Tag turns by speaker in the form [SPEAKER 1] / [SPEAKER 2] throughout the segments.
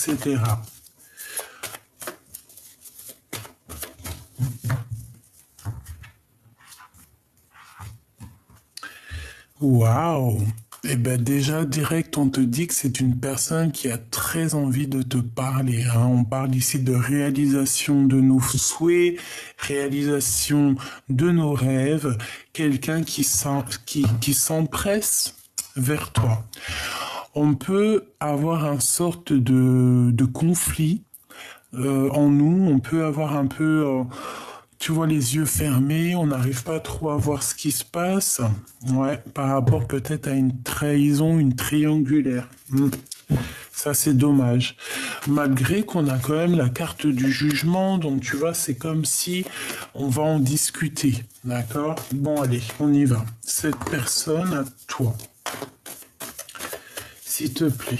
[SPEAKER 1] etc. Waouh! Eh ben déjà, direct, on te dit que c'est une personne qui a très envie de te parler, hein. On parle ici de réalisation de nos souhaits, réalisation de nos rêves, quelqu'un qui s'empresse vers toi. On peut avoir un sorte de conflit en nous, on peut avoir un peu, tu vois, les yeux fermés, on n'arrive pas trop à voir ce qui se passe, ouais, par rapport peut-être à une trahison, une triangulaire. Ça, c'est dommage. Malgré qu'on a quand même la carte du jugement, donc tu vois, c'est comme si on va en discuter, d'accord? Bon, allez, on y va. Cette personne à toi, s'il te plaît.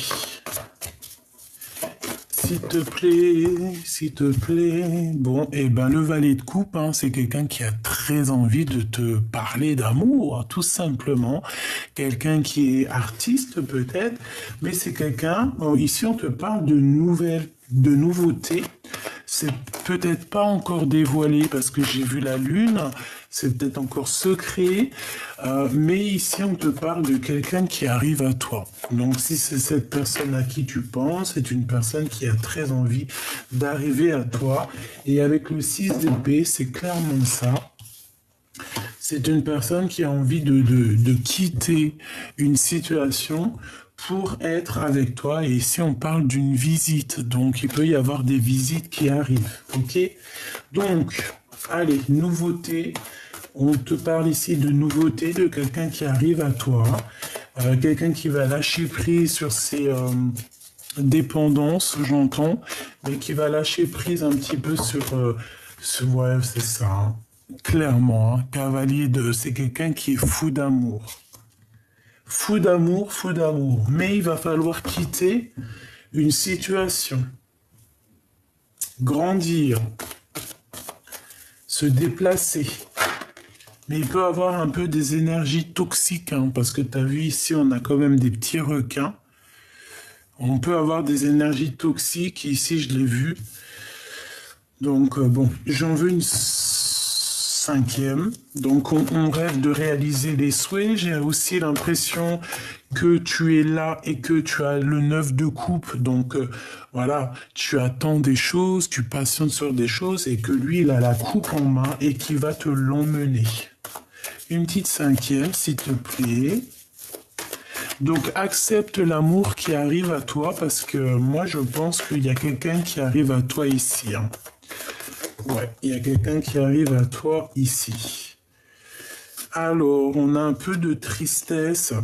[SPEAKER 1] S'il te plaît, s'il te plaît. Bon, eh ben le valet de coupe, hein, c'est quelqu'un qui a très envie de te parler d'amour, tout simplement. Quelqu'un qui est artiste peut-être, mais c'est quelqu'un, bon, ici on te parle de nouvelles, de nouveautés. C'est peut-être pas encore dévoilé parce que j'ai vu la lune, c'est peut-être encore secret, mais ici on te parle de quelqu'un qui arrive à toi. Donc si c'est cette personne à qui tu penses, c'est une personne qui a très envie d'arriver à toi. Et avec le 6 d'épée, c'est clairement ça. C'est une personne qui a envie de quitter une situation pour être avec toi. Et ici, on parle d'une visite. Donc, il peut y avoir des visites qui arrivent. OK? Donc, allez, nouveauté. On te parle ici de nouveauté, de quelqu'un qui arrive à toi. Quelqu'un qui va lâcher prise sur ses dépendances, j'entends, mais qui va lâcher prise un petit peu sur ouais, c'est ça, hein. Clairement, hein, cavalier de, c'est quelqu'un qui est fou d'amour. Fou d'amour, fou d'amour. Mais il va falloir quitter une situation, grandir, se déplacer. Mais il peut avoir un peu des énergies toxiques, hein, parce que tu as vu ici, on a quand même des petits requins. On peut avoir des énergies toxiques, ici je l'ai vu. Donc bon, j'en veux une cinquième. Donc on rêve de réaliser les souhaits. J'ai aussi l'impression que tu es là et que tu as le 9 de coupe. Donc voilà, tu attends des choses, tu patientes sur des choses et que lui, il a la coupe en main et qui va te l'emmener. Une petite cinquième, s'il te plaît. Donc accepte l'amour qui arrive à toi parce que moi je pense qu'il y a quelqu'un qui arrive à toi ici, hein. Ouais, il y a quelqu'un qui arrive à toi ici. Alors, on a un peu de tristesse.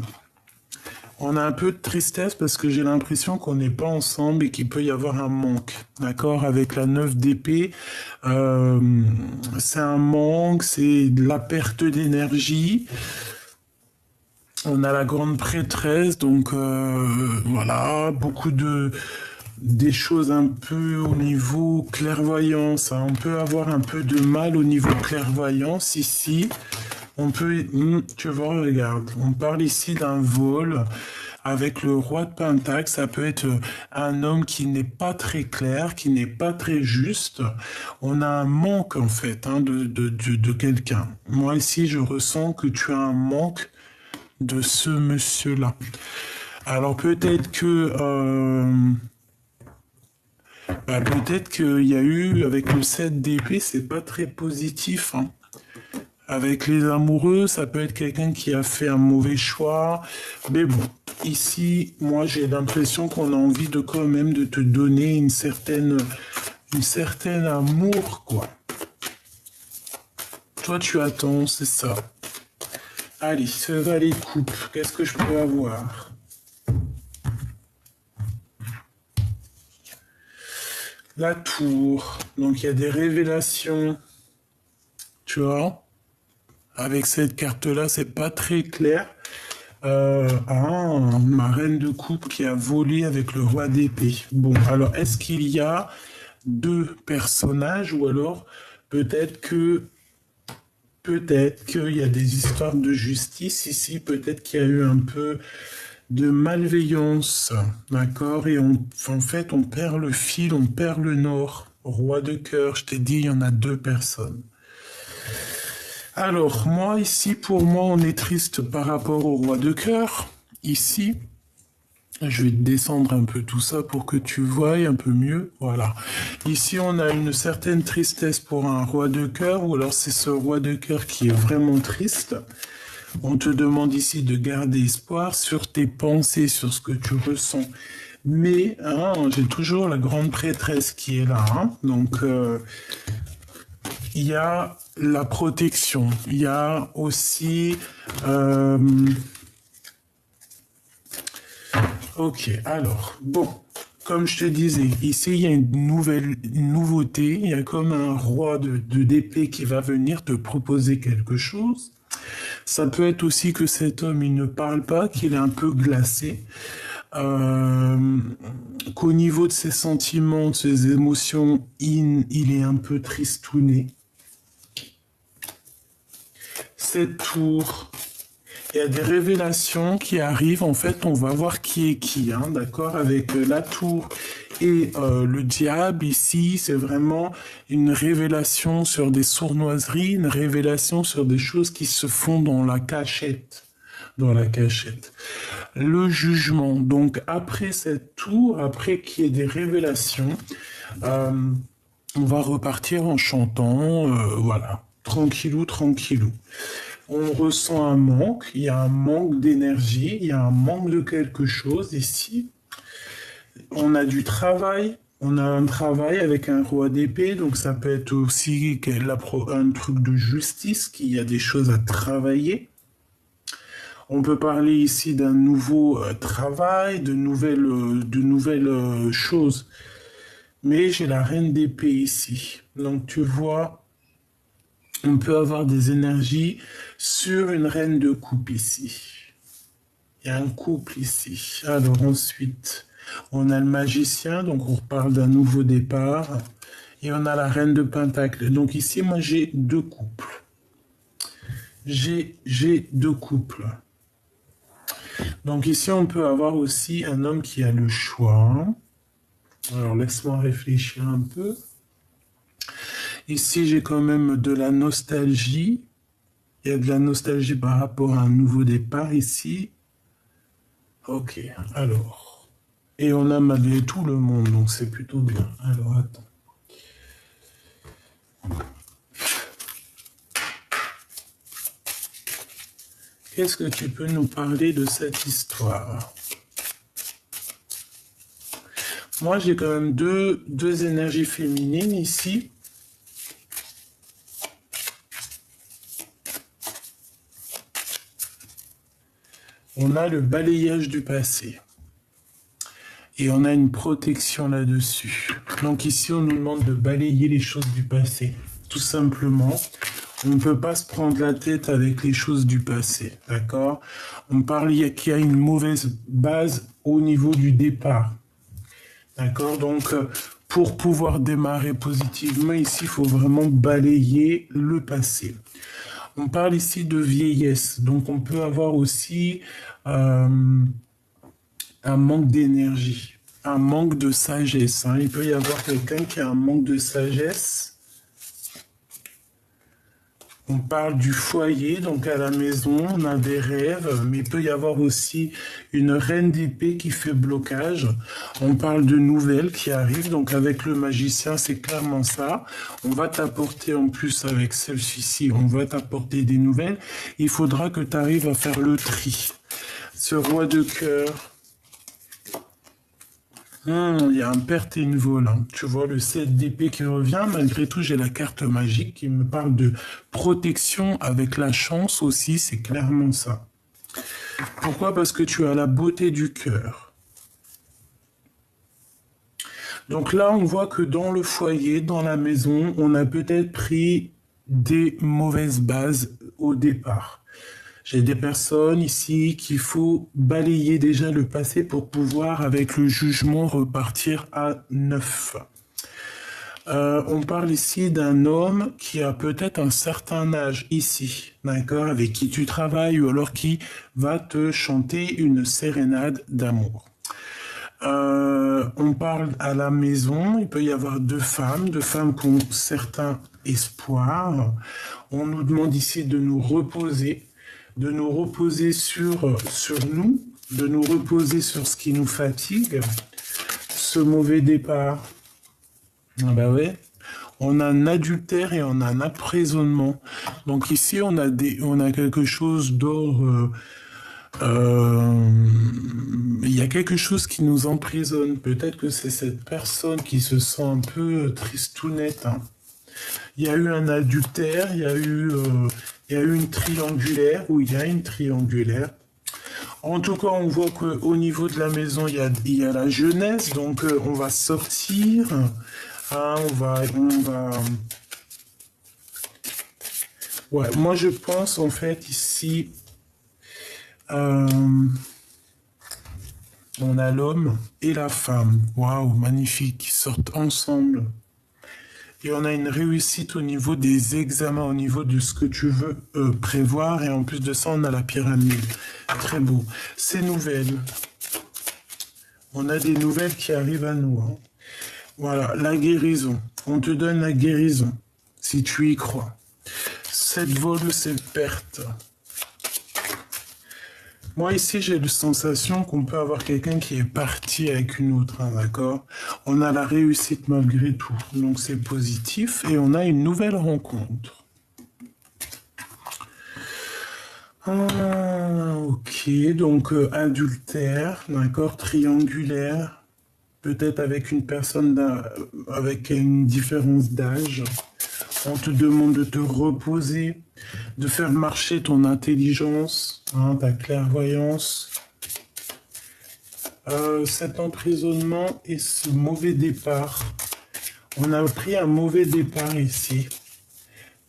[SPEAKER 1] On a un peu de tristesse parce que j'ai l'impression qu'on n'est pas ensemble et qu'il peut y avoir un manque. D'accord? Avec la 9 d'épée, c'est un manque, c'est de la perte d'énergie. On a la grande prêtresse, donc voilà, beaucoup de des choses un peu au niveau clairvoyance, hein. On peut avoir un peu de mal au niveau clairvoyance ici. On peut, tu vois, regarde, on parle ici d'un vol avec le roi de Pentacle. Ça peut être un homme qui n'est pas très clair, qui n'est pas très juste. On a un manque en fait, hein, de quelqu'un. Moi ici, je ressens que tu as un manque de ce monsieur-là. Alors peut-être que peut-être qu'il y a eu, avec le 7 d'épée, c'est pas très positif, hein. Avec les amoureux, ça peut être quelqu'un qui a fait un mauvais choix. Mais bon, ici, moi, j'ai l'impression qu'on a envie de quand même de te donner une certaine amour, quoi. Toi, tu attends, c'est ça. Allez, ce valet de coupe, qu'est-ce que je peux avoir? La tour. Donc, il y a des révélations. Tu vois? Avec cette carte-là, c'est pas très clair. Ma reine de coupe qui a volé avec le roi d'épée. Bon, alors est-ce qu'il y a deux personnages ou alors peut-être que peut-être qu'il y a des histoires de justice ici, peut-être qu'il y a eu un peu de malveillance, d'accord? Et en fait, on perd le fil, on perd le nord. Roi de cœur, je t'ai dit, il y en a deux personnes. Alors, moi, ici, pour moi, on est triste par rapport au roi de cœur. Ici, je vais descendre un peu tout ça pour que tu voies un peu mieux. Voilà. Ici, on a une certaine tristesse pour un roi de cœur, ou alors c'est ce roi de cœur qui est vraiment triste. On te demande ici de garder espoir sur tes pensées, sur ce que tu ressens. Mais hein, j'ai toujours la grande prêtresse qui est là. Hein. Donc, il y a la protection. Il y a aussi... Ok, alors, bon, comme je te disais, ici, il y a une nouveauté. Il y a comme un roi d'épée qui va venir te proposer quelque chose. Ça peut être aussi que cet homme, il ne parle pas, qu'il est un peu glacé. Qu'au niveau de ses sentiments, de ses émotions, il est un peu tristouné. Cette tour, il y a des révélations qui arrivent. En fait, on va voir qui est qui, hein, d'accord? Avec la tour et le diable, ici, c'est vraiment une révélation sur des sournoiseries, une révélation sur des choses qui se font dans la cachette. Dans la cachette. Le jugement. Donc, après cette tour, après qu'il y ait des révélations, on va repartir en chantant, voilà, tranquillou, tranquillou. On ressent un manque, il y a un manque d'énergie, il y a un manque de quelque chose ici. On a du travail, on a un travail avec un roi d'épée, donc ça peut être aussi un truc de justice, qu'il y a des choses à travailler. On peut parler ici d'un nouveau travail, de nouvelles choses. Mais j'ai la reine d'épée ici. Donc tu vois, on peut avoir des énergies sur une reine de coupe ici. Il y a un couple ici. Alors ensuite, on a le magicien, donc on parle d'un nouveau départ. Et on a la reine de pentacle. Donc ici, moi j'ai deux couples. J'ai deux couples. Donc ici, on peut avoir aussi un homme qui a le choix. Alors, laisse-moi réfléchir un peu. Ici, j'ai quand même de la nostalgie. Il y a de la nostalgie par rapport à un nouveau départ ici. Ok, alors. Et on a malgré tout le monde, donc c'est plutôt bien. Alors, attends. Qu'est-ce que tu peux nous parler de cette histoire? Moi, j'ai quand même deux énergies féminines ici. On a le balayage du passé. Et on a une protection là-dessus. Donc ici, on nous demande de balayer les choses du passé. Tout simplement. On ne peut pas se prendre la tête avec les choses du passé, d'accord? On parle qu'il y a une mauvaise base au niveau du départ, d'accord? Donc, pour pouvoir démarrer positivement, ici, il faut vraiment balayer le passé. On parle ici de vieillesse, donc on peut avoir aussi un manque d'énergie, un manque de sagesse. Hein. Il peut y avoir quelqu'un qui a un manque de sagesse. On parle du foyer, donc à la maison, on a des rêves, mais il peut y avoir aussi une reine d'épée qui fait blocage. On parle de nouvelles qui arrivent, donc avec le magicien, c'est clairement ça. On va t'apporter en plus avec celle-ci, on va t'apporter des nouvelles. Il faudra que tu arrives à faire le tri. Ce roi de cœur, il y a un perte et une vol. Hein. Tu vois le 7 d'épée qui revient. Malgré tout, j'ai la carte magique qui me parle de protection avec la chance aussi. C'est clairement ça. Pourquoi? Parce que tu as la beauté du cœur. Donc là, on voit que dans le foyer, dans la maison, on a peut-être pris des mauvaises bases au départ. J'ai des personnes ici qu'il faut balayer déjà le passé pour pouvoir, avec le jugement, repartir à neuf. On parle ici d'un homme qui a peut-être un certain âge ici, d'accord, avec qui tu travailles ou alors qui va te chanter une sérénade d'amour. On parle à la maison, il peut y avoir deux femmes qui ont certains espoirs. On nous demande ici de nous reposer sur nous, de nous reposer sur ce qui nous fatigue, ce mauvais départ. Ah bah ouais. On a un adultère et on a un emprisonnement. Donc ici, on a quelque chose d'ordre. Il y a quelque chose qui nous emprisonne. Peut-être que c'est cette personne qui se sent un peu tristounette, hein. Il y a eu un adultère, il y a eu une triangulaire, ou il y a une triangulaire. En tout cas, on voit qu'au niveau de la maison, il y a la jeunesse, donc on va sortir, hein, Ouais, moi je pense en fait ici, euh, on a l'homme et la femme. Waouh, magnifique, qui sortent ensemble. Et on a une réussite au niveau des examens, au niveau de ce que tu veux prévoir. Et en plus de ça, on a la pyramide. Très beau. Ces nouvelles. On a des nouvelles qui arrivent à nous, hein. Voilà, la guérison. On te donne la guérison, si tu y crois. Cette vol, cette perte. Moi, ici, j'ai la sensation qu'on peut avoir quelqu'un qui est parti avec une autre, hein, d'accord? On a la réussite malgré tout, donc c'est positif, et on a une nouvelle rencontre. Ah, ok, donc adultère, d'accord, triangulaire, peut-être avec une personne avec une différence d'âge. On te demande de te reposer, de faire marcher ton intelligence, hein, ta clairvoyance. Cet emprisonnement et ce mauvais départ. On a pris un mauvais départ ici.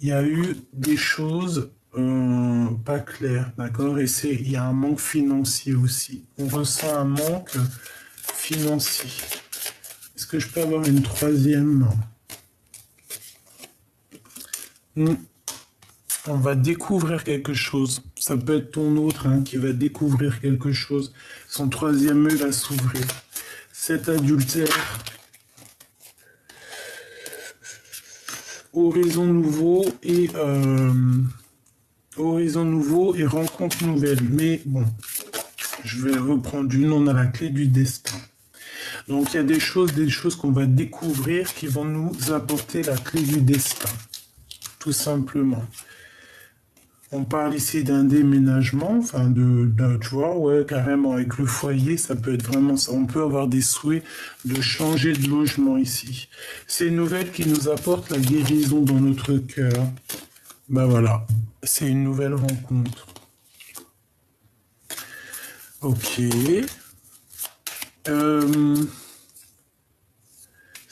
[SPEAKER 1] Il y a eu des choses pas claires, d'accord? Et il y a un manque financier aussi. On ressent un manque financier. Est-ce que je peux avoir une troisième? On va découvrir quelque chose. Ça peut être ton autre, hein, qui va découvrir quelque chose. Son troisième œil va s'ouvrir. Cet adultère. Horizon nouveau et rencontre nouvelle. Mais bon, je vais reprendre une. On a la clé du destin. Donc il y a des choses qu'on va découvrir qui vont nous apporter la clé du destin. Tout simplement. On parle ici d'un déménagement, enfin tu vois, ouais, carrément avec le foyer, ça peut être vraiment ça. On peut avoir des souhaits de changer de logement ici. C'est une nouvelle qui nous apporte la guérison dans notre cœur. Ben voilà, c'est une nouvelle rencontre. Ok.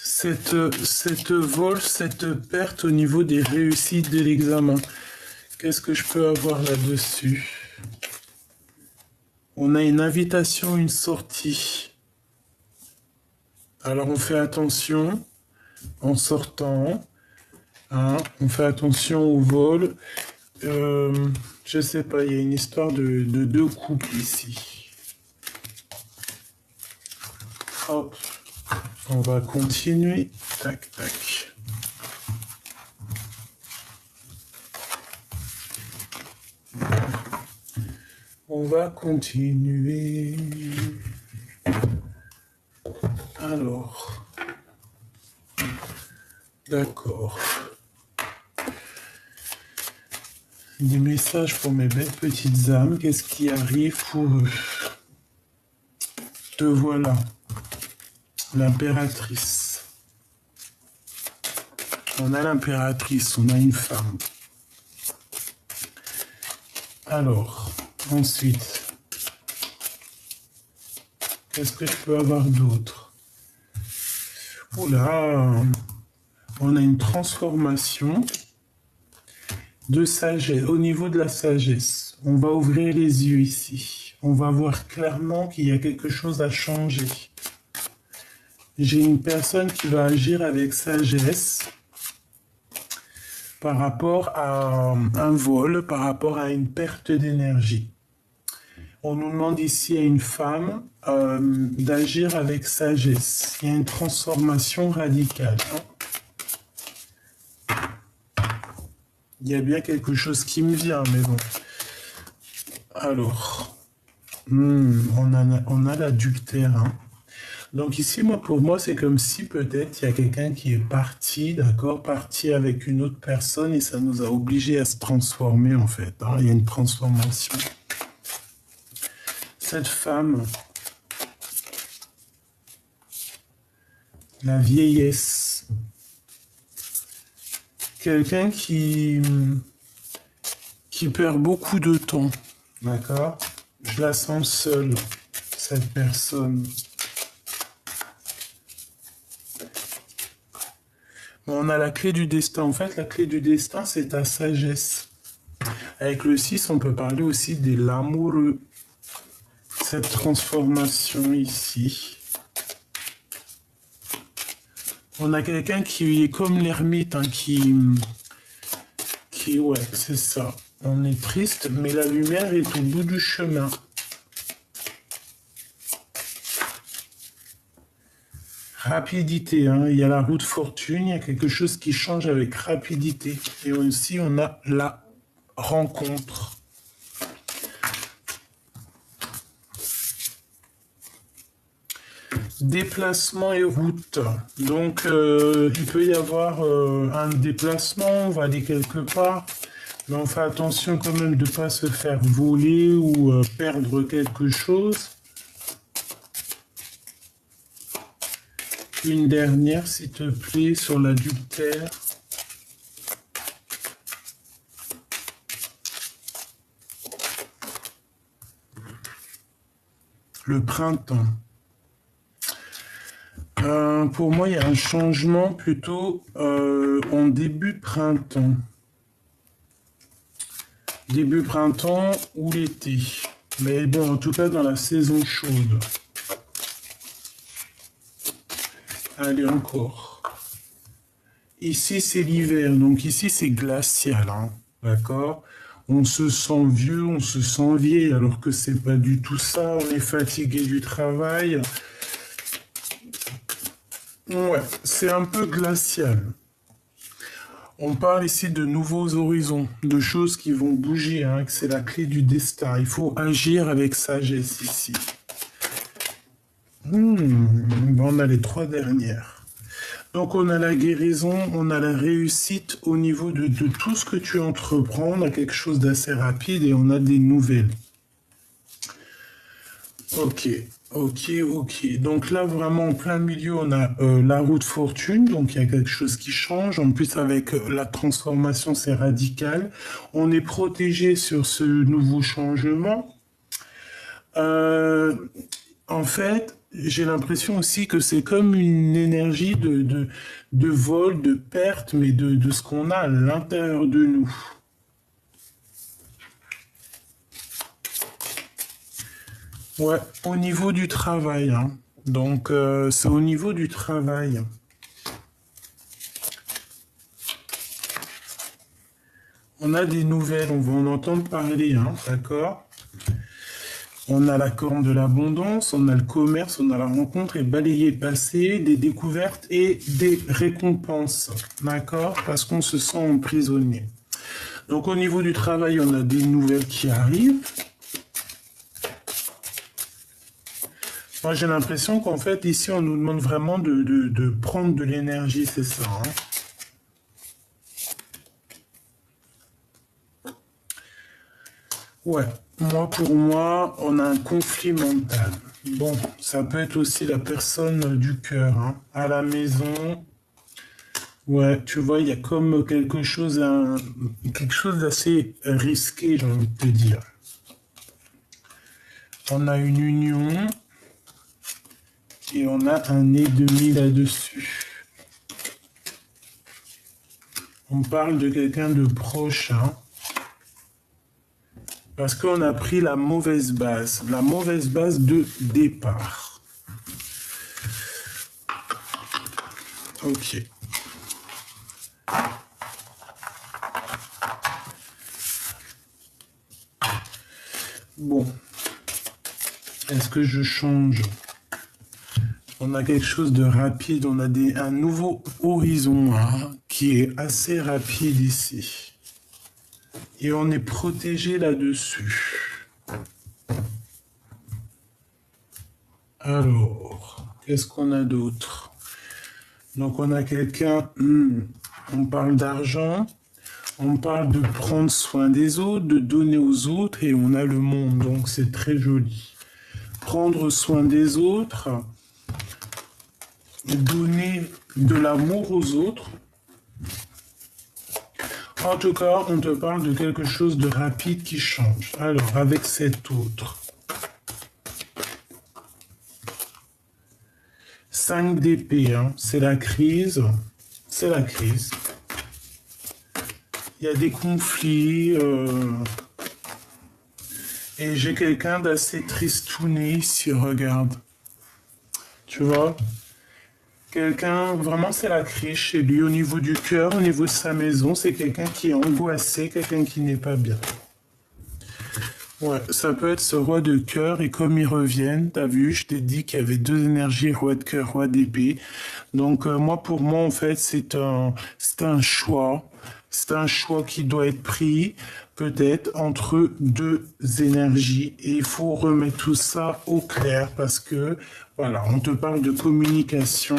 [SPEAKER 1] Cette perte au niveau des réussites de l'examen. Qu'est-ce que je peux avoir là-dessus? On a une invitation, une sortie. Alors on fait attention en sortant. Hein, on fait attention au vol. Je sais pas, il y a une histoire de deux couples ici. Hop. On va continuer. Tac, tac. On va continuer. Alors. D'accord. Des messages pour mes belles petites âmes. Qu'est-ce qui arrive pour eux? Te voilà. L'impératrice. On a l'impératrice, on a une femme. Alors, ensuite, qu'est-ce que je peux avoir d'autre? Oula, on a une transformation de sagesse. Au niveau de la sagesse, on va ouvrir les yeux ici. On va voir clairement qu'il y a quelque chose à changer. J'ai une personne qui va agir avec sagesse par rapport à un vol, par rapport à une perte d'énergie. On nous demande ici à une femme d'agir avec sagesse. Il y a une transformation radicale. Il y a bien quelque chose qui me vient, mais bon. Alors, on a l'adultère. Donc ici, pour moi, c'est comme si peut-être il y a quelqu'un qui est parti, d'accord, parti avec une autre personne et ça nous a obligés à se transformer en fait. Il y a une transformation. Cette femme, la vieillesse, quelqu'un qui perd beaucoup de temps, d'accord? Je la sens seule, cette personne. On a la clé du destin. En fait, la clé du destin, c'est ta sagesse. Avec le 6, on peut parler aussi de l'amoureux. Cette transformation ici. On a quelqu'un qui est comme l'ermite, ouais, c'est ça. On est triste, mais la lumière est au bout du chemin. Rapidité, il y a la roue de fortune, il y a quelque chose qui change avec rapidité. Et aussi, on a la rencontre. Déplacement et route. Donc, il peut y avoir un déplacement, on va aller quelque part, mais on fait attention quand même de ne pas se faire voler ou perdre quelque chose. Une dernière, s'il te plaît, sur l'adultère. Le printemps. Pour moi, il y a un changement plutôt en début printemps. Début printemps ou l'été. Mais bon, en tout cas, dans la saison chaude. Allez, encore. Ici, c'est l'hiver. Donc ici, c'est glacial. D'accord? On se sent vieux, on se sent vieille, alors que c'est pas du tout ça. On est fatigué du travail. Ouais, c'est un peu glacial. On parle ici de nouveaux horizons, de choses qui vont bouger, que c'est la clé du destin. Il faut agir avec sagesse ici. On a les 3 dernières. Donc on a la guérison, on a la réussite au niveau de tout ce que tu entreprends. On a quelque chose d'assez rapide et on a des nouvelles. Ok. Donc là, vraiment, en plein milieu, on a la roue de fortune. Donc, il y a quelque chose qui change. En plus, avec la transformation, c'est radical. On est protégé sur ce nouveau changement. En fait, j'ai l'impression aussi que c'est comme une énergie de vol, de perte, mais de ce qu'on a à l'intérieur de nous. Ouais, au niveau du travail. Donc, c'est au niveau du travail. On a des nouvelles, on va en entendre parler, d'accord? On a la corne de l'abondance, on a le commerce, on a la rencontre et balayer passé, des découvertes et des récompenses, d'accord? Parce qu'on se sent emprisonné. Donc, au niveau du travail, on a des nouvelles qui arrivent. Moi, j'ai l'impression qu'en fait, ici, on nous demande vraiment de prendre de l'énergie, c'est ça. Ouais, pour moi, on a un conflit mental. Bon, ça peut être aussi la personne du cœur, à la maison. Ouais, tu vois, il y a comme quelque chose d'assez risqué, j'ai envie de te dire. On a une union. Et on a un ennemi là-dessus. On parle de quelqu'un de proche, parce qu'on a pris la mauvaise base de départ. Ok. Bon. Est-ce que je change? On a quelque chose de rapide, on a un nouveau horizon hein, qui est assez rapide ici. Et on est protégé là-dessus. Alors, qu'est-ce qu'on a d'autre? Donc on a quelqu'un, on parle d'argent, on parle de prendre soin des autres, de donner aux autres, et on a le monde, donc c'est très joli. Prendre soin des autres, donner de l'amour aux autres. En tout cas, on te parle de quelque chose de rapide qui change. Alors, avec cet autre. 5 d'épée, hein, c'est la crise. C'est la crise. Il y a des conflits. Et j'ai quelqu'un d'assez tristouné ici, regarde. Tu vois? Quelqu'un, vraiment c'est la crise chez lui, au niveau du cœur, au niveau de sa maison, c'est quelqu'un qui est angoissé, quelqu'un qui n'est pas bien. Ouais, ça peut être ce roi de cœur, et comme ils reviennent, t'as vu, je t'ai dit qu'il y avait deux énergies, roi de cœur, roi d'épée. Donc moi, pour moi, en fait, c'est un choix. C'est un choix qui doit être pris, peut-être, entre deux énergies. Et il faut remettre tout ça au clair parce que, voilà, on te parle de communication.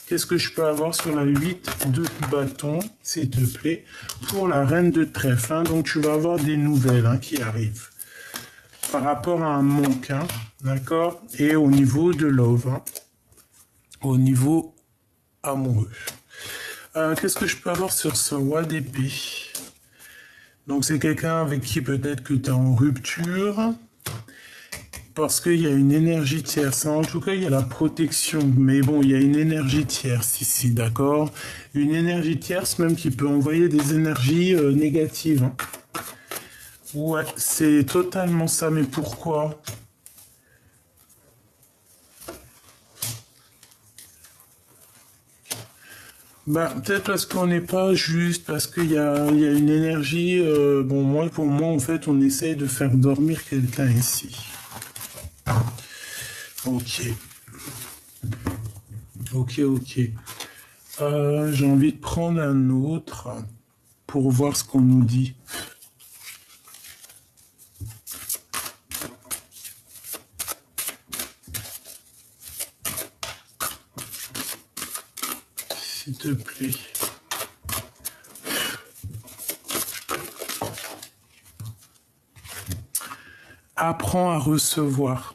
[SPEAKER 1] Qu'est-ce que je peux avoir sur la 8 de bâton, s'il te plaît, pour la reine de trèfle, hein. Donc, tu vas avoir des nouvelles hein, qui arrivent par rapport à un manque, hein, d'accord? Et au niveau de love, hein, au niveau amoureux. Qu'est-ce que je peux avoir sur ce roi d'épée? Donc c'est quelqu'un avec qui peut-être que tu es en rupture, parce qu'il y a une énergie tierce. En tout cas, il y a la protection, mais bon, il y a une énergie tierce ici, d'accord? Une énergie tierce même qui peut envoyer des énergies négatives. Hein. Ouais, c'est totalement ça, mais pourquoi? Bah, peut-être parce qu'on n'est pas juste, parce qu'il y a une énergie. Bon, moi, pour moi, en fait, on essaye de faire dormir quelqu'un ici. Ok. Ok, ok. J'ai envie de prendre un autre pour voir ce qu'on nous dit. S'il te plaît. Apprends à recevoir.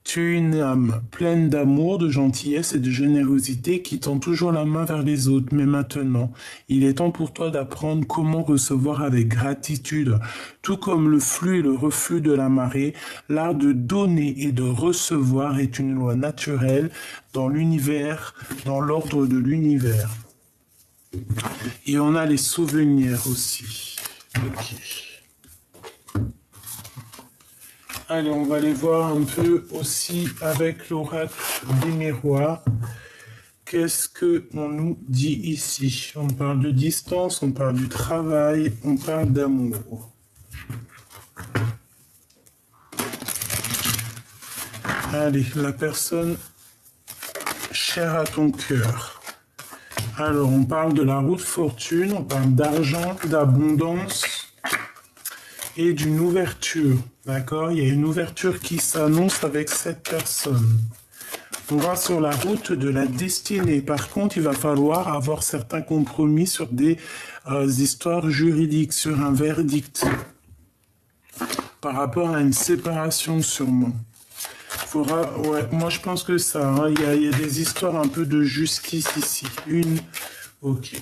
[SPEAKER 1] Tu es une âme pleine d'amour, de gentillesse et de générosité qui tend toujours la main vers les autres. Mais maintenant, il est temps pour toi d'apprendre comment recevoir avec gratitude. Tout comme le flux et le reflux de la marée, l'art de donner et de recevoir est une loi naturelle dans l'univers, dans l'ordre de l'univers. Et on a les souvenirs aussi. Ok. Allez, on va aller voir un peu aussi avec l'oracle des miroirs. Qu'est-ce qu'on nous dit ici? On parle de distance, on parle du travail, on parle d'amour. Allez, la personne chère à ton cœur. Alors, on parle de la roue de fortune, on parle d'argent, d'abondance et d'une ouverture. D'accord? Il y a une ouverture qui s'annonce avec cette personne. On va sur la route de la destinée. Par contre, il va falloir avoir certains compromis sur des histoires juridiques, sur un verdict, par rapport à une séparation sûrement. Ouais, moi je pense que ça, hein, il y a des histoires un peu de justice ici. Ok.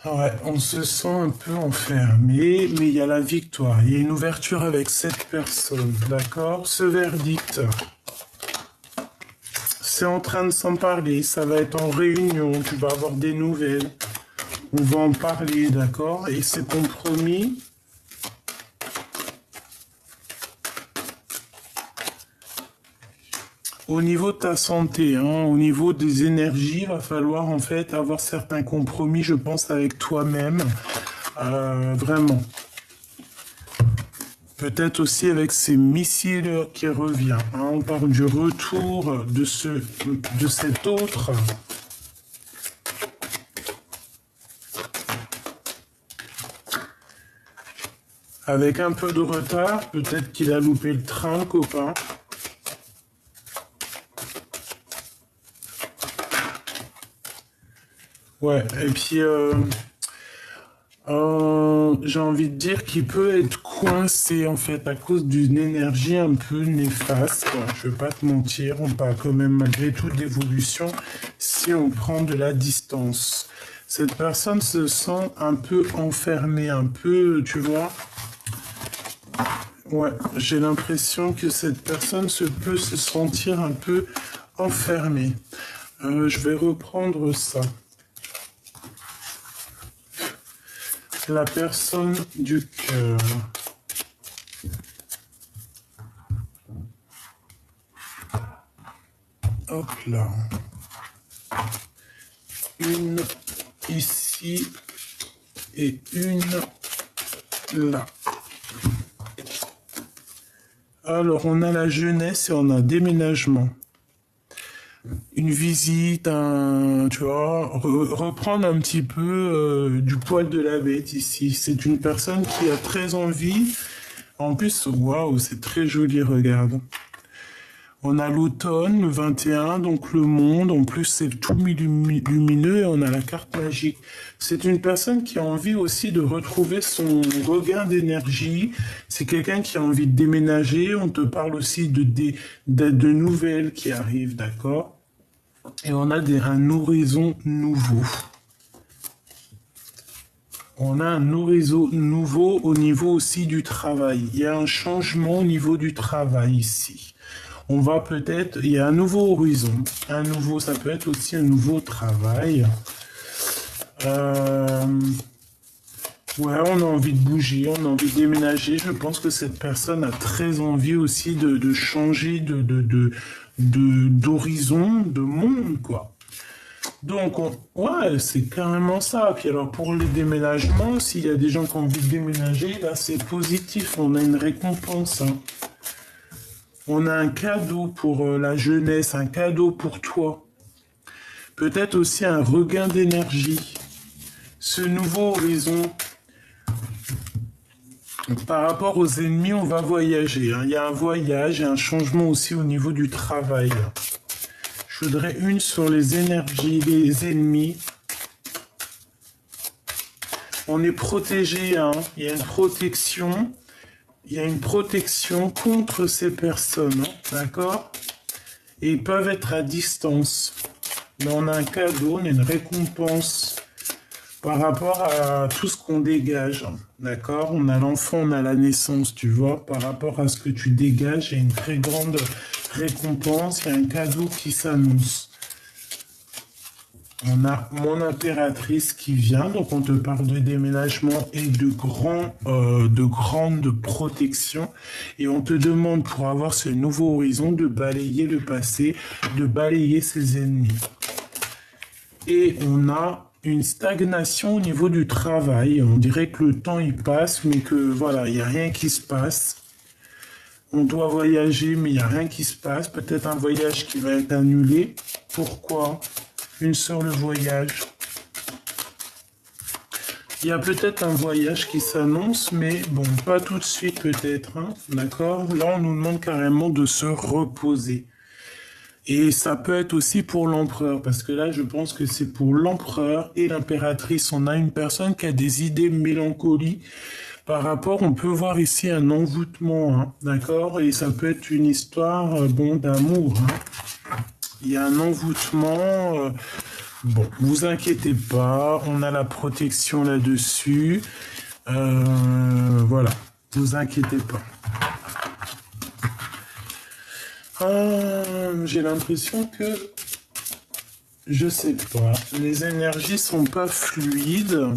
[SPEAKER 1] Ouais, on se sent un peu enfermé, mais il y a la victoire. Il y a une ouverture avec cette personne, d'accord? Ce verdict, c'est en train de s'en parler. Ça va être en réunion. Tu vas avoir des nouvelles. On va en parler, d'accord? Et c'est compromis. au niveau de ta santé, hein, au niveau des énergies, il va falloir en fait avoir certains compromis, je pense, avec toi-même. Vraiment. Peut-être aussi avec ces missiles qui revient. Hein. On parle du retour de cet autre. Avec un peu de retard, peut-être qu'il a loupé le train, le copain. Ouais, et puis j'ai envie de dire qu'il peut être coincé en fait à cause d'une énergie un peu néfaste. Quoi. Je vais pas te mentir, on parle quand même malgré tout d'évolution si on prend de la distance. Cette personne se sent un peu enfermée, un peu, tu vois. Ouais, j'ai l'impression que cette personne peut se sentir un peu enfermée. Je vais reprendre ça. La personne du cœur. Hop là. Une ici et une là. Alors, on a la jeunesse et on a déménagement. Une visite, tu vois, reprendre un petit peu du poil de la bête ici. C'est une personne qui a très envie. En plus, waouh, c'est très joli, regarde. On a l'automne, le 21, donc le monde. En plus, c'est tout lumineux et on a la carte magique. C'est une personne qui a envie aussi de retrouver son regain d'énergie. C'est quelqu'un qui a envie de déménager. On te parle aussi de nouvelles qui arrivent, d'accord? Et on a un horizon nouveau. On a un horizon nouveau au niveau aussi du travail. Il y a un changement au niveau du travail ici. On va peut-être, il y a un nouveau horizon, ça peut être aussi un nouveau travail. Ouais, on a envie de bouger, on a envie de déménager. Je pense que cette personne a très envie aussi de changer d'horizon, de monde, quoi. Donc, ouais, c'est carrément ça. Puis alors, pour les déménagements, s'il y a des gens qui ont envie de déménager, là, c'est positif. On a une récompense. Hein. On a un cadeau pour la jeunesse, un cadeau pour toi. Peut-être aussi un regain d'énergie. Ce nouveau horizon. Par rapport aux ennemis, on va voyager. Hein. Il y a un voyage et un changement aussi au niveau du travail. Je voudrais une sur les énergies, les ennemis. On est protégé, hein. Il y a une protection. Il y a une protection contre ces personnes, hein. D'accord? Et ils peuvent être à distance. Mais on a un cadeau, on a une récompense par rapport à tout ce qu'on dégage. D'accord? On a l'enfant, on a la naissance, tu vois. Par rapport à ce que tu dégages, il y a une très grande récompense, il y a un cadeau qui s'annonce. On a mon impératrice qui vient, donc on te parle de déménagement et de grande protection. Et on te demande pour avoir ce nouveau horizon de balayer le passé, de balayer ses ennemis. Et on a une stagnation au niveau du travail. On dirait que le temps il passe, mais que voilà, il n'y a rien qui se passe. On doit voyager, mais il n'y a rien qui se passe. Peut-être un voyage qui va être annulé. Pourquoi ? Une sur le voyage. Il y a peut-être un voyage qui s'annonce, mais bon, pas tout de suite peut-être. Hein, d'accord ? Là, on nous demande carrément de se reposer. Et ça peut être aussi pour l'empereur, parce que là, je pense que c'est pour l'empereur et l'impératrice. On a une personne qui a des idées mélancoliques. Par rapport, on peut voir ici un envoûtement, hein, d'accord? Et ça peut être une histoire, bon, d'amour. Hein. Il y a un envoûtement. Bon, vous inquiétez pas, on a la protection là-dessus. Voilà, vous inquiétez pas. J'ai l'impression que, je sais pas, les énergies sont pas fluides.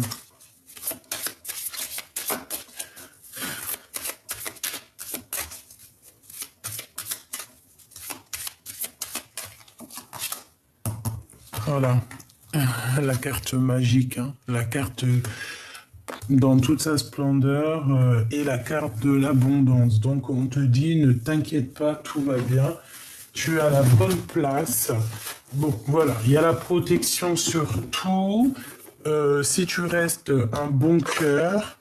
[SPEAKER 1] Voilà. La carte magique, hein. La carte dans toute sa splendeur et la carte de l'abondance. Donc on te dit, ne t'inquiète pas, tout va bien. Tu es à la bonne place. Bon, voilà, il y a la protection sur tout. Si tu restes un bon cœur,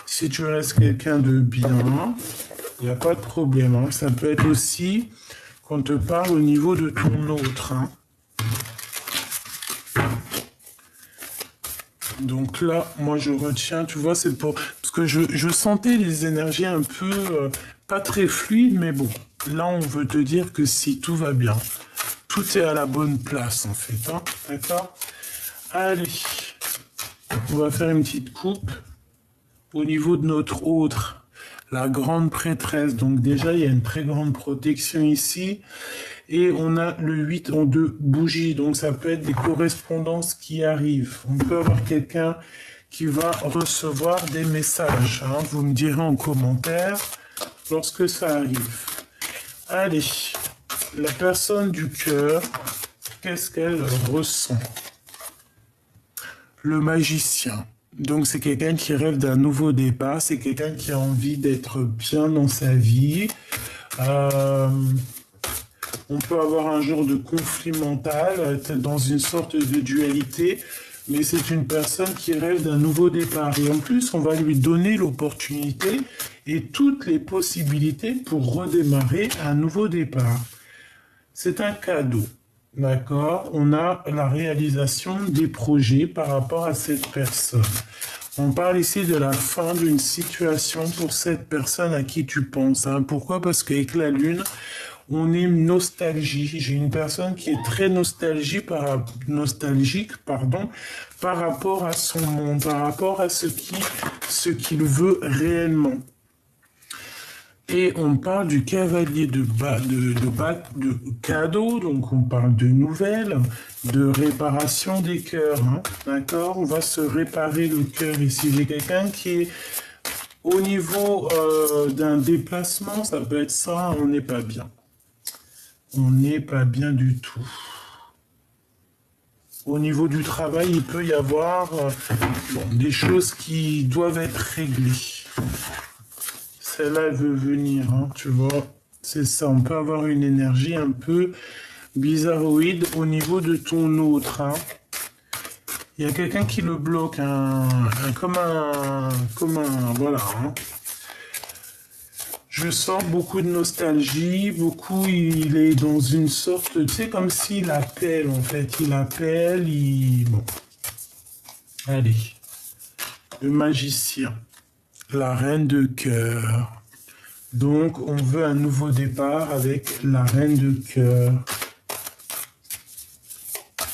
[SPEAKER 1] si tu restes quelqu'un de bien, il n'y a pas de problème. Hein. Ça peut être aussi qu'on te parle au niveau de ton autre. Hein. Donc là, moi je retiens, tu vois, c'est pour... Parce que je sentais les énergies un peu pas très fluides, mais bon, là on veut te dire que si, tout va bien. Tout est à la bonne place en fait, hein, d'accord? Allez, on va faire une petite coupe au niveau de notre autre, la grande prêtresse. Donc déjà, il y a une très grande protection ici. Et on a le 8 en 2 bougies, donc ça peut être des correspondances qui arrivent. On peut avoir quelqu'un qui va recevoir des messages. Hein. Vous me direz en commentaire lorsque ça arrive. Allez, la personne du cœur, qu'est-ce qu'elle ressent? Le magicien. Donc c'est quelqu'un qui rêve d'un nouveau départ, c'est quelqu'un qui a envie d'être bien dans sa vie. On peut avoir un genre de conflit mental, être dans une sorte de dualité, mais c'est une personne qui rêve d'un nouveau départ. Et en plus, on va lui donner l'opportunité et toutes les possibilités pour redémarrer un nouveau départ. C'est un cadeau, d'accord? On a la réalisation des projets par rapport à cette personne. On parle ici de la fin d'une situation pour cette personne à qui tu penses. Hein. Pourquoi? Parce qu'avec la Lune, on est nostalgie. J'ai une personne qui est très nostalgique par rapport à son monde, par rapport à ce qu'il veut réellement. Et on parle du cavalier de cadeaux, donc on parle de nouvelles, de réparation des cœurs, hein, d'accord? On va se réparer le cœur ici. J'ai quelqu'un qui est au niveau d'un déplacement, ça peut être ça, on n'est pas bien. On n'est pas bien du tout. Au niveau du travail, il peut y avoir des choses qui doivent être réglées. Celle-là, elle veut venir, hein, tu vois. C'est ça, on peut avoir une énergie un peu bizarroïde au niveau de ton autre. Hein. Il y a quelqu'un qui le bloque, comme un, voilà. Hein. Je sens beaucoup de nostalgie, il est dans une sorte, tu sais, comme s'il appelle, en fait. Il appelle, Bon. Allez. Le magicien. La reine de cœur. Donc, on veut un nouveau départ avec la reine de cœur.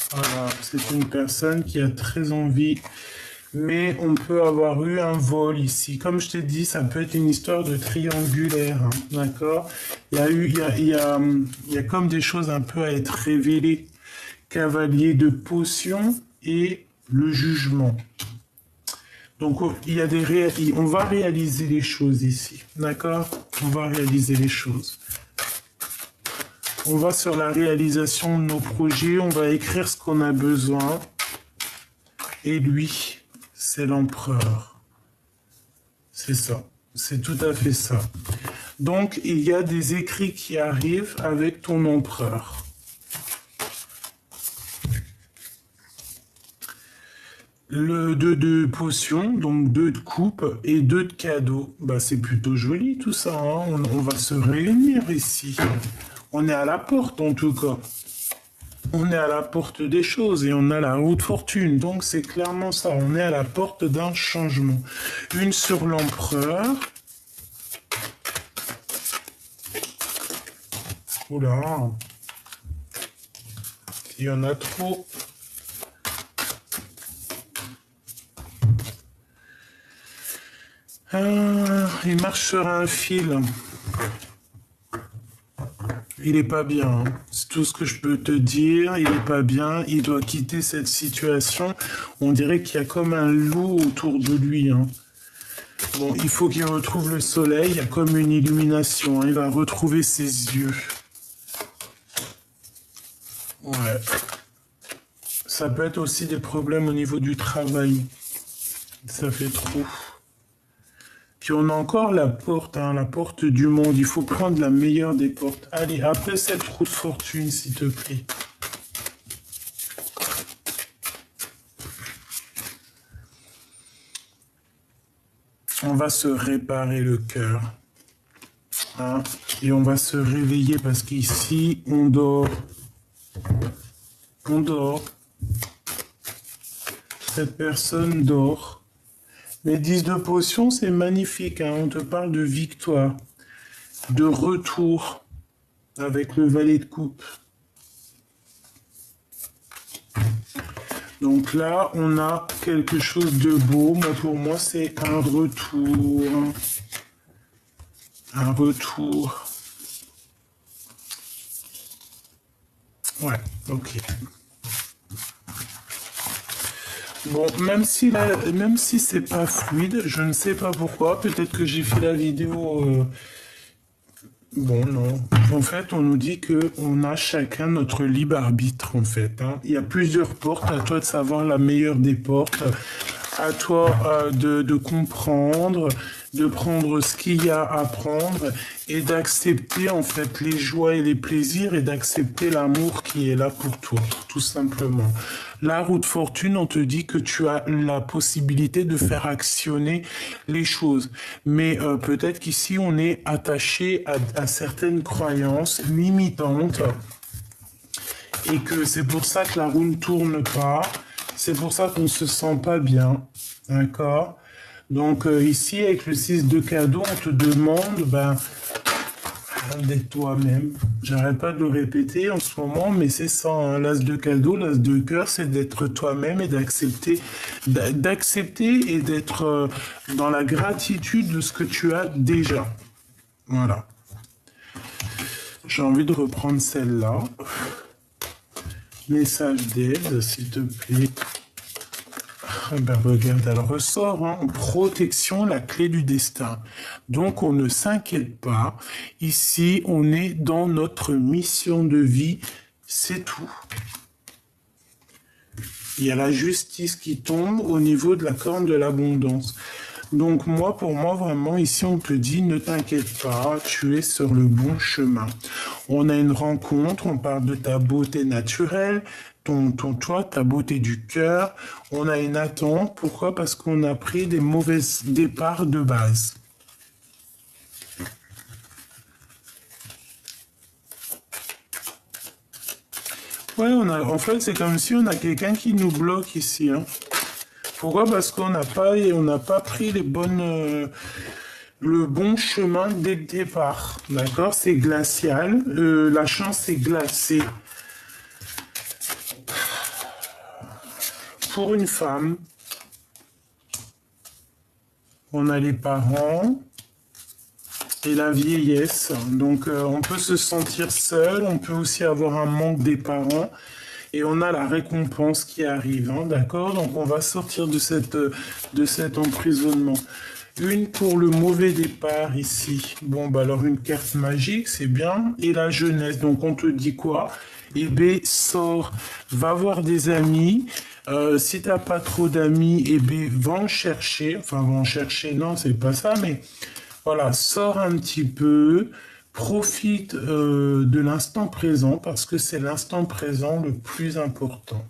[SPEAKER 1] Voilà, c'est une personne qui a très envie, mais on peut avoir eu un vol ici. Comme je t'ai dit, ça peut être une histoire de triangulaire, hein, d'accord? Il y a comme des choses un peu à être révélées. Cavalier de potion et le jugement. Donc, on va réaliser les choses ici, d'accord? On va réaliser les choses. On va sur la réalisation de nos projets, on va écrire ce qu'on a besoin. Et lui, c'est l'empereur. C'est ça, c'est tout à fait ça. Donc, il y a des écrits qui arrivent avec ton empereur. Le 2 de potions, donc 2 de coupe et 2 de cadeaux. Bah, c'est plutôt joli tout ça, hein. On va se réunir ici. On est à la porte en tout cas. On est à la porte des choses et on a la roue de fortune. Donc c'est clairement ça, on est à la porte d'un changement. Une sur l'empereur. Oula. Il y en a trop. Il marche sur un fil. Il est pas bien. Hein. C'est tout ce que je peux te dire. Il est pas bien. Il doit quitter cette situation. On dirait qu'il y a comme un loup autour de lui. Hein. Bon, il faut qu'il retrouve le soleil. Il y a comme une illumination. Hein. Il va retrouver ses yeux. Ouais. Ça peut être aussi des problèmes au niveau du travail. Ça fait trop. Puis on a encore la porte, hein, la porte du monde. Il faut prendre la meilleure des portes. Allez, après cette roue de fortune, s'il te plaît. On va se réparer le cœur. Hein, et on va se réveiller parce qu'ici, on dort. On dort. Cette personne dort. Les 10 de potion, c'est magnifique. Hein. On te parle de victoire, de retour avec le valet de coupe. Donc là, on a quelque chose de beau. Moi, pour moi, c'est un retour. Un retour. Ouais, ok. Bon, même si c'est pas fluide, je ne sais pas pourquoi. Peut-être que j'ai fait la vidéo. Bon, non. En fait, on nous dit que on a chacun notre libre arbitre, en fait. Hein. Il y a plusieurs portes. À toi de savoir la meilleure des portes. À toi de comprendre, de prendre ce qu'il y a à prendre et d'accepter en fait les joies et les plaisirs et d'accepter l'amour qui est là pour toi, tout simplement. La roue de fortune, on te dit que tu as la possibilité de faire actionner les choses. Mais peut-être qu'ici, on est attaché à certaines croyances limitantes et que c'est pour ça que la roue ne tourne pas. C'est pour ça qu'on ne se sent pas bien, d'accord? Donc ici, avec le 6 de cadeau, on te demande d'être toi-même. J'arrête pas de le répéter en ce moment, mais c'est ça, hein, l'as de cadeau, l'as de cœur, c'est d'être toi-même et d'accepter et d'être dans la gratitude de ce que tu as déjà. Voilà. J'ai envie de reprendre celle-là. Message d'aide, s'il te plaît. Ben regarde, elle ressort, hein, protection, la clé du destin. Donc on ne s'inquiète pas. Ici, on est dans notre mission de vie, c'est tout. Il y a la justice qui tombe au niveau de la corne de l'abondance. Donc pour moi, vraiment, ici, on te dit, ne t'inquiète pas, tu es sur le bon chemin. On a une rencontre, on parle de ta beauté naturelle, toi, ta beauté du cœur. On a une attente. Pourquoi? Parce qu'on a pris des mauvais départs de base. Ouais, en fait, c'est comme si on a quelqu'un qui nous bloque ici. Hein. Pourquoi? Parce qu'on n'a pas pris le bon chemin dès le départ. D'accord? C'est glacial. La chance est glacée. Pour une femme, on a les parents et la vieillesse. Donc, on peut se sentir seul. On peut aussi avoir un manque des parents. Et on a la récompense qui arrive, hein, d'accord? Donc on va sortir de cet emprisonnement. Une pour le mauvais départ ici. Bon, alors une carte magique, c'est bien. Et la jeunesse, donc on te dit quoi? Eh bien, sors, va voir des amis. Si t'as pas trop d'amis, eh bien, va en chercher. Enfin, va en chercher, non, c'est pas ça, mais voilà, sors un petit peu. Profite de l'instant présent parce que c'est l'instant présent le plus important.